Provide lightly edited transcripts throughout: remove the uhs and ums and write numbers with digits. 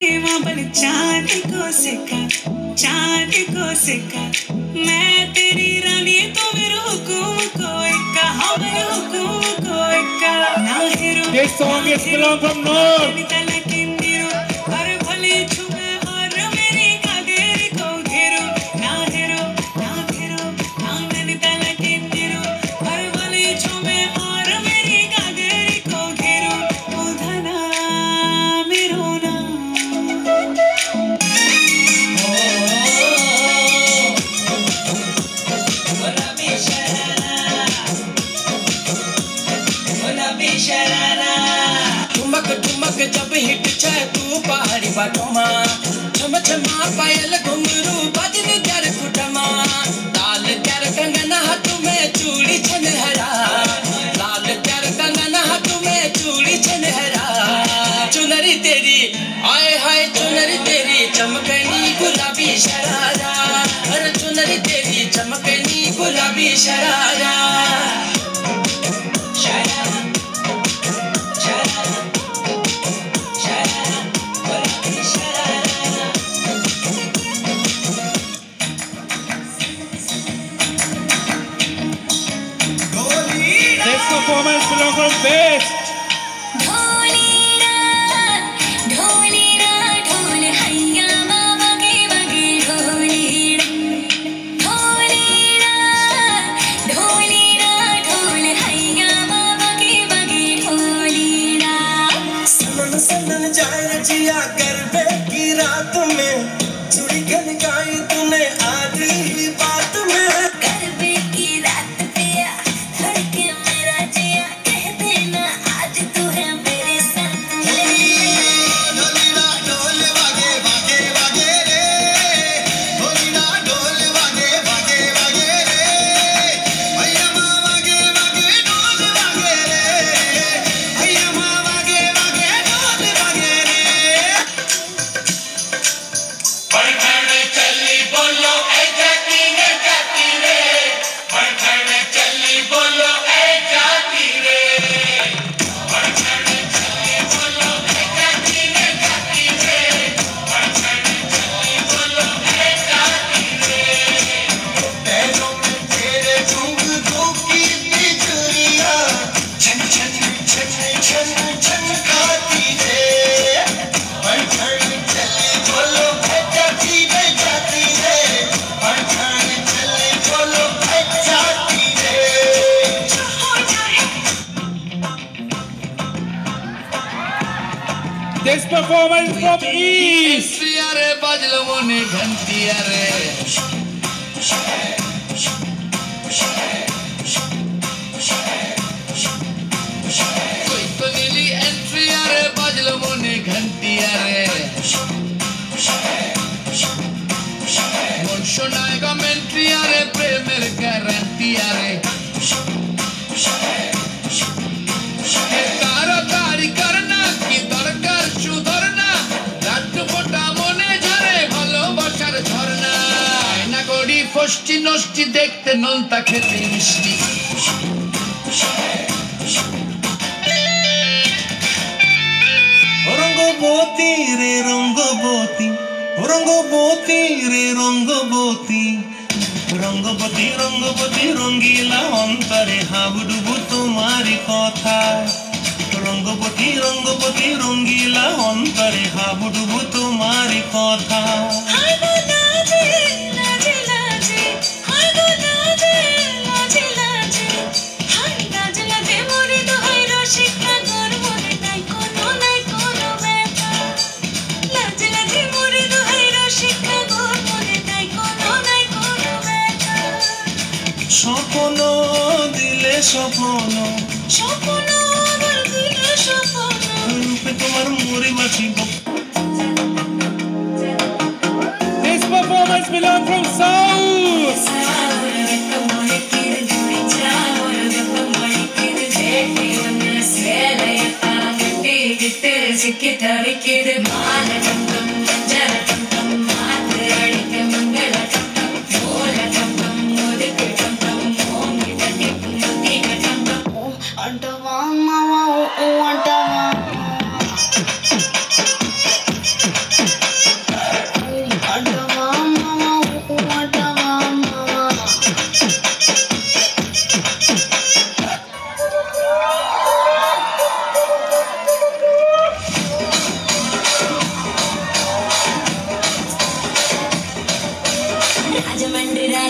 चांद को सिक्का मैं तेरी रानी तो मेरे हुकुम को इक्का हाँ मेरे हुकुम को इक्का ना हेरो This song is belong from North. हर भले छुपे और मेरी कागेरी को घेरो ना हेरो ना घेरो ना नैनीताल के नीरो हर भले छुपे और मेरी कागेरी को घेरो उधना मेरो ना ठुमक जब हिट छे तू पहाड़ी बाटोमा छम छमा पायल घुंघरू बजन कर कुटमा लाल कर कंगन हाथ में चूड़ी छनहरा लाल कर कंगन हाथ में चूड़ी छनहरा चुनरी तेरी आए हाय चुनरी तेरी चमकनी गुलाबी शरारा अरे चुनरी तेरी चमकनी गुलाबी sharara Performance belong from Best. This performance from East. Fosti nosti dekte non ta khete mishti रंगबोती रे रंगबोती रंगबोती रे रंगबोती रंगबोती रंगबोती रंगीला अंतरे हाबुडुबु तुम्हारी कथा रंगबोती रंगबोती रंगीला अंतरे हाबुडुबु तुम्हारी कथा স্বপ্ন দিলে স্বপ্ন স্বপ্ন দিলে স্বপ্ন রূপে তোমার মরে বাঁচিব This performance belong from South.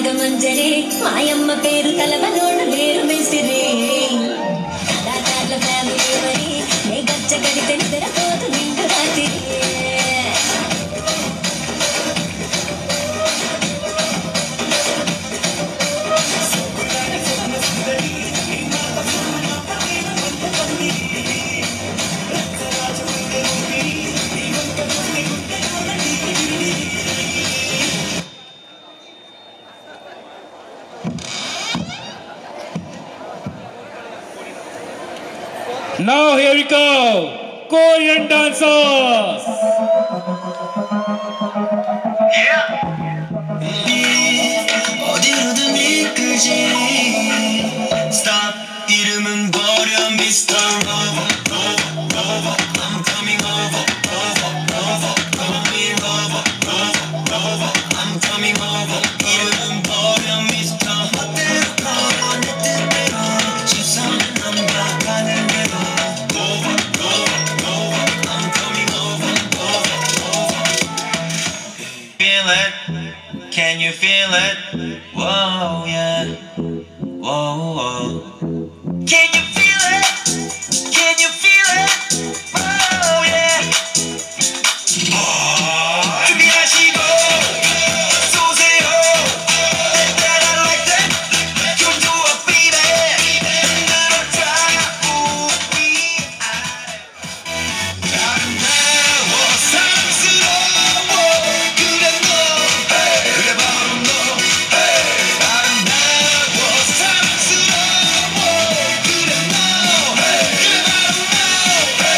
Ragamanjari మాయమ్మ పేరు తలవనోడు లేరు మెసిరి కళాకారుల ఫ్యామిలీ మరి నే గచ్చ కడితే నిద్రపోతు నిండు రాత్రి Now here we go, Korean dancers. 어디로든 이끌지 Stop 이름은 버려 Mr. Rover I'm coming over Call me Rover I'm coming over 이름은 버려 Mr. 멋대로 걸어 내 뜻대로 시선은 넘겨가는 대로 I'm coming over Feel it Can you feel it? Whoa, yeah. Whoa, whoa. Can you feel it? Can you feel it? Oh, yeah. 준비하시고 쏘세요. That I like that. 기분 좋아, baby. 흔들어줘. 우리 아름다워 사랑스러워 그래 너 그래 바로 너 아름다워 사랑스러워 그래 너 그래 바로 너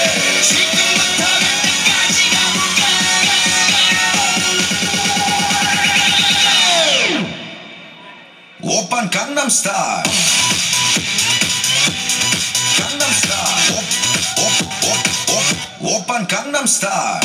지금부터 갈 때까지 가볼까 오빤 강남스타일 강남스타일 오빤 강남스타일